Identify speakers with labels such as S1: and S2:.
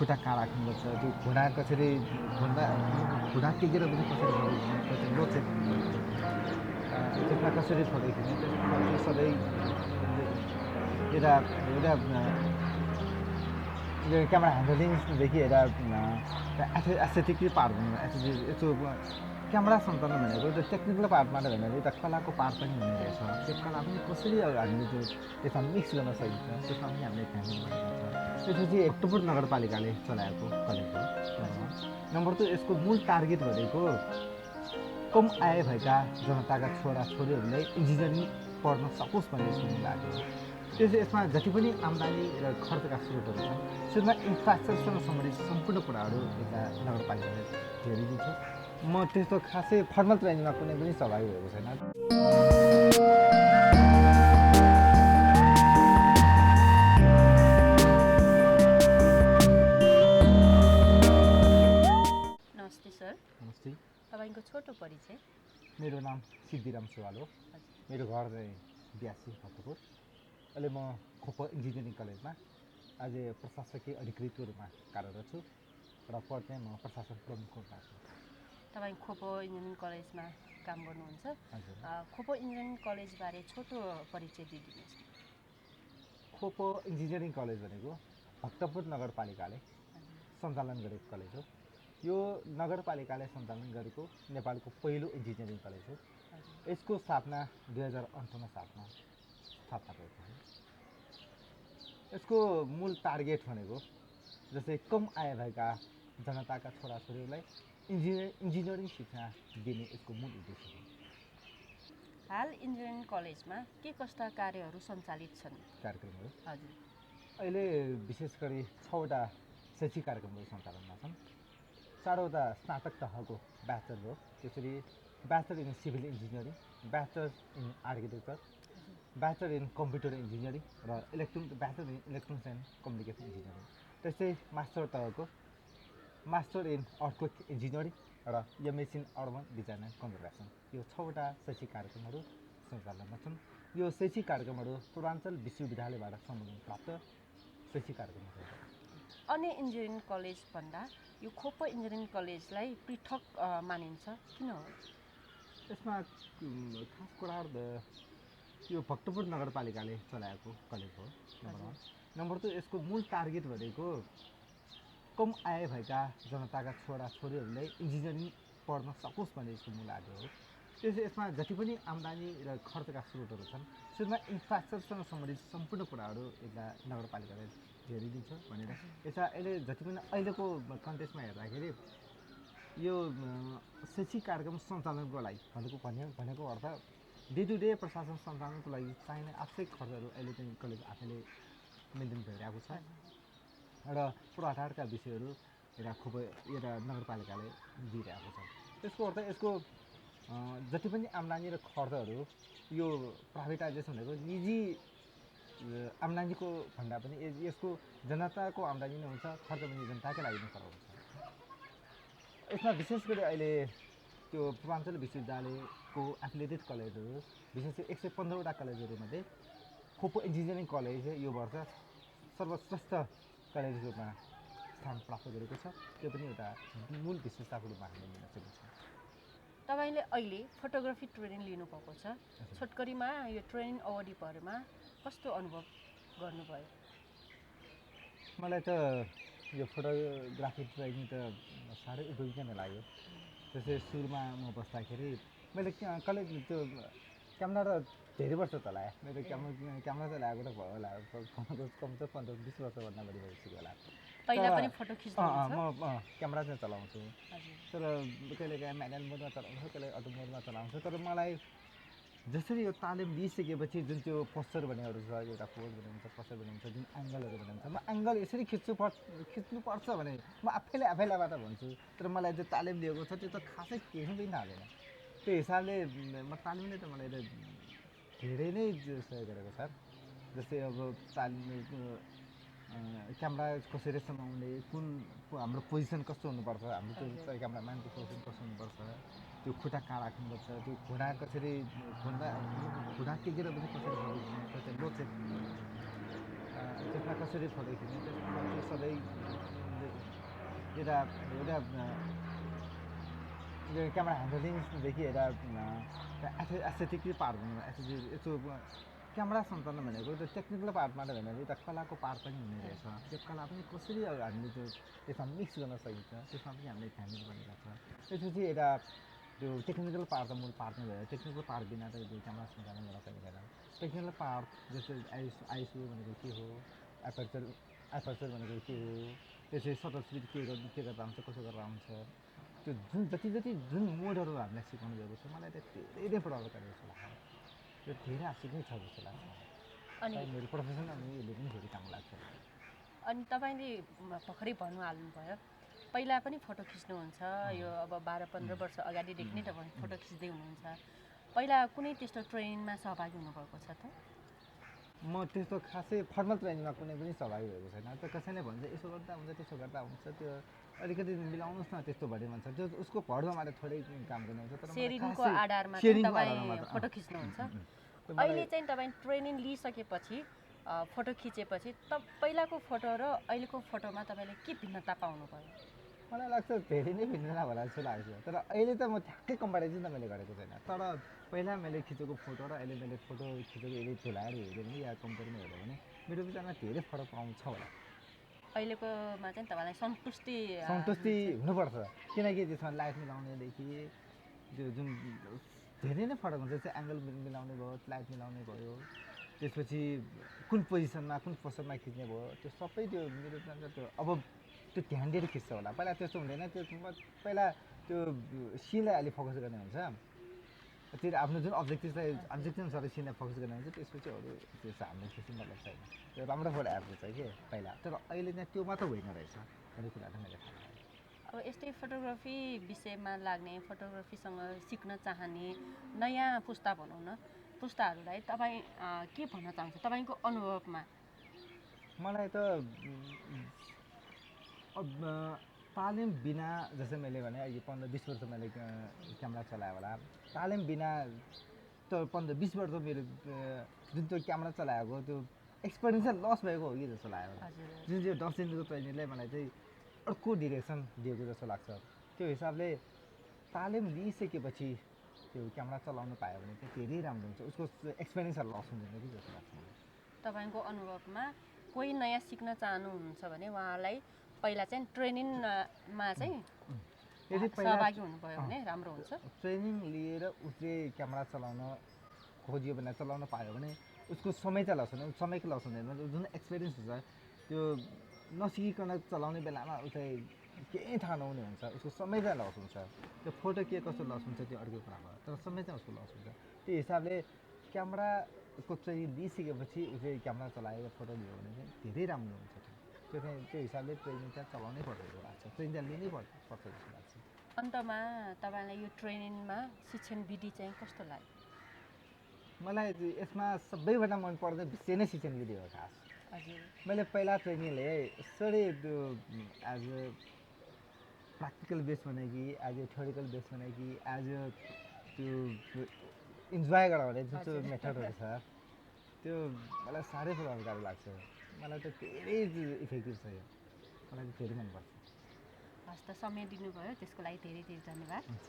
S1: खुट्टा कहाँ राख्नुपर्छ, त्यो घुँडा कसरी घुँडा टेकेर पनि कसरी लोचेक त्यसमा कसरी फोटो खिच्ने त्यसमा त्यो सधैँ यता एउटा क्यामेरा ह्यान्डलिङदेखि एउटा एस्थेटिकली पार्ट भन्नु यसो क्यामेरा सन्तान भनेको त्यो टेक्निकल पार्ट मात्रै होइन, एउटा कलाको पार्ट पनि हुने रहेछ। त्यो कला पनि कसरी हामीले त्यो त्यसमा मिक्स गर्न सकिन्छ, त्यसमा पनि हामीले ध्यान दिनुपर्छ। त्यसपछि भक्तपुर नगरपालिकाले चलाएको कलेज हो नम्बर 2। यसको मूल टार्गेट भनेको कम आय भएका जनताका छोराछोरीहरूलाई इन्जिनियरिङ पढ्न सकोस् भन्ने सुन्नु लागेको हो। त्यसै यसमा जति पनि आम्दानी र खर्चका स्रोतहरू छन् त्यसमा इन्फ्रास्ट्रक्चरसँग सम्बन्धित सम्पूर्ण कुराहरू यता नगरपालिकाले हेरिदिन्छ। म त्यस्तो खासै फर्मल ट्रेनिङमा कुनै पनि सहभागी भएको छैन।
S2: नमस्ते सर।
S1: नमस्ते।
S2: तपाईँको छोटो परिचय।
S1: मेरो नाम सिद्धिराम सुवाल हो। मेरो घर चाहिँ बियासी भक्तपुर। अहिले म खोपा इन्जिनियरिङ कलेजमा आज प्रशासकीय अधिकृतको रूपमा कार्यरत छु र पढ्दै म प्रशासन प्रमुखको रूपमा छु।
S2: तपाईँ खोपा इन्जिनियरिङ कलेजमा काम गर्नुहुन्छ। खोपा इन्जिनियरिङ कलेजबारे छोटो परिचय दिइदिनुहोस्।
S1: खोपा इन्जिनियरिङ कलेज भनेको भक्तपुर नगरपालिकाले सञ्चालन गरेको कलेज हो। यो नगरपालिकाले सञ्चालन गरेको नेपालको पहिलो इन्जिनियरिङ कलेज हो। यसको स्थापना 2058 सालमा स्थापना भएको हो। यसको मूल टार्गेट भनेको जस्तै कम आय भएका जनताका छोराछोरीहरूलाई इन्जिनियरिङ शिक्षा दिने यसको मूल उद्देश्य हो।
S2: हाल इन्जिनियरिङ कलेजमा के कस्ता कार्यहरू सञ्चालित छन्?
S1: कार्यक्रमहरू
S2: हजुर,
S1: अहिले विशेष गरी 6वटा शैक्षिक कार्यक्रमहरू सञ्चालनमा छन्। 4वटा स्नातक तहको ब्याचलर हो। त्यसरी bachelor in civil engineering, bachelor in architecture, bachelor in computer engineering र bachelor in electronics and communication engineering. त्यस्तै मास्टर तहको मास्टर इन अर्थक्वेक इन्जिनियरिङ र MSc in urban design and conservation. यो 6वटा शैक्षिक कार्यक्रमहरू सञ्चालनमा छन्। यो शैक्षिक कार्यक्रमहरू पूर्वाञ्चल विश्वविद्यालयबाट सम्बोधन प्राप्त शैक्षिक कार्यक्रमहरू हो।
S2: अन्य इन्जिनियरिङ कलेज भन्दा यो खोपा इन्जिनियरिङ कलेजलाई पृथक मानिन्छ, किन हो?
S1: यसमा खास कुरा यो भक्तपुर नगरपालिकाले चलाएको कलेज हो नम्बर 1। नम्बर 2, यसको मूल टार्गेट भनेको कम आय भएका जनताका छोराछोरीहरूलाई इन्जिनियरिङ पढ्न सकोस् भन्ने यसको मूल आग्रह हो। त्यसै यसमा जति पनि आम्दानी र खर्चका स्रोतहरू छन् त्यसमा इन्फ्रास्ट्रक्चरसँग सम्बन्धित सम्पूर्ण कुराहरू यता नगरपालिकाले हेरिदिन्छ भनेर यसमा अहिले जति पनि अहिलेको कन्टेक्स्टमा हेर्दाखेरि यो शैक्षिक कार्यक्रम सञ्चालनको लागि भनेको अर्थ डे टु डे प्रशासन सञ्चालनको लागि चाहिने आवश्यक खर्चहरू अहिले चाहिँ कलेज आफैले मेन्टेन गरिरहेको छ र पूर्वाधारका विषयहरू यता नगरपालिकाले दिइरहेको छ। त्यसको अर्थ यसको जति पनि आम्दानी र खर्चहरू यो प्राइभेटाइजेसन भनेको निजी आम्दानीको भन्दा पनि यसको जनताको आम्दानी नै हुन्छ, खर्च पनि जनताकै लागि नै खर्च हुन्छ। यसमा विशेष गरी अहिले त्यो पूर्वाञ्चल विश्वविद्यालयको एफिलिएटेड कलेजहरू विशेष गरी 115वटा कलेजहरूमध्ये खोपा इन्जिनियरिङ कलेज यो वर्ष सर्वश्रेष्ठ कलेज रूपमा स्थान प्राप्त गरेको छ। त्यो पनि एउटा मूल विशेषताको रूपमा हामीले लिन सकिन्छ।
S2: तपाईँले अहिले फोटोग्राफी ट्रेनिङ लिनुभएको छ। छोटकरीमा यो ट्रेनिङ अवधिभरमा कस्तो अनुभव गर्नुभयो?
S1: मलाई त यो फोटोग्राफी ट्रेनिङ त साह्रै उपयोगी नै लाग्यो। जस्तै सुरुमा म बस्दाखेरि मैले कलेज त्यो क्यामेरा त धेरै वर्ष चलाएँ। मेरो क्यामेरा चलाएको त भयो होला कमसे कम 15-20 वर्षभन्दा बढी भइसक्यो होला।
S2: पहिला पनि फोटो खिच्नुहुन्छ?
S1: म क्यामेरा चाहिँ चलाउँछु, तर कहिलेकाहीँ म्यानुअल मोडमा चलाउँछु, कहिले अटो मोडमा चलाउँछु। तर मलाई जसरी यो तालिम लिइसकेपछि जुन त्यो पोस्चर भन्नेहरू छ, एउटा पोज भन्ने हुन्छ, पोस्चर भन्ने हुन्छ, जुन एङ्गलहरू भन्ने हुन्छ, म एङ्गल यसरी खिच्नुपर्छ भने म आफैलाईबाट भन्छु। तर मलाई जो तालिम लिएको छ त्यो त खासै केही पनि थाहा छैन। त्यो हिसाबले म तालिमले त मलाई धेरै नै सहयोग गरेको छ। जस्तै अब क्यामेरा कसरी समाउने, कुन हाम्रो पोजिसन कस्तो हुनुपर्छ, हाम्रो त्यो क्यामेराम्यानको पोजिसन कस्तो हुनुपर्छ, त्यो खुट्टा कहाँ राख्नुपर्छ, त्यो घुँडा कसरी घुँडा टेकेर पनि कसरी फोटो खिच्ने, लोचेक त्यसमा कसरी फोटो खिच्ने, त्यसमा त्यो सधैँ एउटा एउटा यो क्यामेरा ह्यान्डलिङदेखि एउटा एस्थेटिकली पार्ट भन्नु यसो क्यामेरा सन्तान भनेको त्यो टेक्निकल पार्ट मात्रै होइन एउटा कलाको पार्ट पनि हुने रहेछ त्यो कला पनि कसरी हामीले त्यो त्यसमा मिक्स गर्न सकिन्छ त्यसमा पनि हामीले ध्यान दिनुपर्ने रहेछ त्यसपछि एउटा त्यो टेक्निकल पार्ट त मूल पार्ट नै भयो टेक्निकल पार्ट बिना त त्यो क्यामेरा सञ्चालन गर्न सकिँदैन टेक्निकल पार्ट जस्तो आइसो भनेको के हो एपर्चर भनेको के हो त्यसपछि सटर स्पिड के गरेर आउँछ कसो गरेर आउँछ त्यो जुन मोडहरू हामीलाई सिकाउनु भएको छ मलाई त धेरै प्रभावकारी जस्तो लाग्छ त्यो धेरै आसिक नै छ जस्तो लाग्छ अनि मेरो प्रोफेसन अनि यसले पनि धेरै काम लाग्छ
S2: अनि तपाईँले भर्खरै भन्नु हाल्नुभयो पहिला पनि फोटो खिच्नुहुन्छ यो अब 12-15 वर्ष अगाडिदेखि नै तपाईँ फोटो खिच्दै हुनुहुन्छ पहिला कुनै त्यस्तो ट्रेनिङमा सहभागी हुनुभएको छ त
S1: म त्यस्तो खासै फर्मल ट्रेनिङमा कुनै पनि सहभागी भएको छैन त कसैले भन्छ यसो गर्दा हुन्छ त्यसो गर्दा हुन्छ त्यो अलिकति मिलाउनुहोस् न त्यस्तो भन्ने भन्छ त्यो उसको भरमा मात्रै थोरै काम गर्ने हुन्छ तर
S2: सेयरिङको आधारमा तपाईँ फोटो खिच्नुहुन्छ अहिले चाहिँ तपाईँ ट्रेनिङ लिइसकेपछि फोटो खिचेपछि पहिलाको फोटो र अहिलेको फोटोमा तपाईँले के भिन्नता पाउनुभयो
S1: मलाई लाग्छ धेरै नै भिन्नता होला जस्तो लाग्छ तर अहिले त म ठ्याक्कै कम्पेरिजन त मैले गरेको छैन तर पहिला मैले खिचेको फोटो र अहिले मैले फोटो खिचेको यसले तुलाएर हेऱ्यो भने या कम्पेरिजन हेऱ्यो भने मेरो विचारमा धेरै फरक पाउँछ होला
S2: अहिलेकोमा चाहिँ तपाईँलाई सन्तुष्टि
S1: हुनुपर्छ किनकि त्यसमा लाइट मिलाउनेदेखि त्यो जुन धेरै नै फरक हुन्छ जस्तै एङ्गल मिलाउने भयो लाइट मिलाउने भयो त्यसपछि कुन पोजिसनमा कुन पोस्चरमा खिच्ने भयो त्यो सबै त्यो मेरो त्यो अब त्यो ध्यान दिएर खिच्छ होला पहिला त्यस्तो हुँदैन त्यो पहिला त्यो सिनलाई अलि फोकस गर्ने हुन्छ त्यो आफ्नो जुन अब्जेक्टिभअनुसार सिनलाई फोकस गर्ने हुन्छ त्यसपछि अरू त्यो हामीले खिच्नु मतलब छैन त्यो राम्रो फोटो आएको छ कि पहिला तर अहिले चाहिँ त्यो मात्र होइन रहेछ अरू कुराहरू मैले थाहा पाएँ
S2: अब यस्तै फोटोग्राफी विषयमा लाग्ने फोटोग्राफीसँग सिक्न चाहने नयाँ पुस्ता भनौँ न पुस्ताहरूलाई तपाईँ के भन्न चाहन्छ तपाईँको अनुभवमा
S1: मलाई त तालिम बिना जस्तै मैले भने अहिले 15-20 वर्ष मैले क्यामेरा चलाएँ होला तालिम बिना त 15-20 वर्ष मेरो जुन त्यो क्यामेरा चलाएको त्यो एक्सपिरियन्स चाहिँ लस भएको हो कि जस्तो लाग्यो जुन चाहिँ 10 दिनको ट्रेनिङले मलाई चाहिँ अर्को डिरेक्सन दिएको जस्तो लाग्छ त्यो हिसाबले तालिम लिइसकेपछि त्यो क्यामेरा चलाउनु पायो भने चाहिँ धेरै राम्रो हुन्छ उसको एक्सपिरियन्सहरू लस हुँदैन कि जस्तो लाग्छ
S2: तपाईँको अनुभवमा कोही नयाँ सिक्न चाहनुहुन्छ भने उहाँलाई पहिला चाहिँ ट्रेनिङमा चाहिँ सहभागी हुनुभयो भने राम्रो हुन्छ
S1: ट्रेनिङ लिएर उसले क्यामेरा चलाउन खोज्यो भने चलाउन पायो भने उसको समय चाहिँ लस हुँदैन समयको लस हुँदैन जुन एक्सपिरियन्स हुन्छ त्यो नसिकिकन चलाउने बेलामा उसलाई केही थाहा नहुने हुन्छ उसको समय चाहिँ लस हुन्छ त्यो फोटो के कस्तो लस हुन्छ त्यो अर्को कुरा भयो तर समय चाहिँ उसको लस हुन्छ त्यो हिसाबले क्यामेराको ट्रेनिङ लिइसकेपछि उसले क्यामेरा चलाएर फोटो लियो भने चाहिँ धेरै राम्रो हुन्छ त्यो हिसाबले ट्रेनिङ चाहिँ चलाउनै पर्छ जस्तो लाग्छ ट्रेनिङ चाहिँ लिनै पर्छ जस्तो लाग्छ
S2: अन्तमा तपाईँलाई यो ट्रेनिङमा शिक्षण विधि चाहिँ कस्तो लाग्यो
S1: मलाई यसमा सबैभन्दा मनपर्ने विषय नै शिक्षण विधि हो खास मैले पहिला ट्रेनिङ लिएँ यसरी त्यो एज अ प्र्याक्टिकल बेस भने कि एज अ थ्योरिकल बेस भने कि एज अ त्यो इन्जोय गराउने जुन चाहिँ मेथडहरू छ त्यो मलाई साह्रै प्रभावकारी लाग्छ मलाई त धेरै इफेक्टिभ छ यो मलाई त धेरै मनपर्छ
S2: हस् त समय दिनुभयो त्यसको लागि धेरै धेरै धन्यवाद
S1: हुन्छ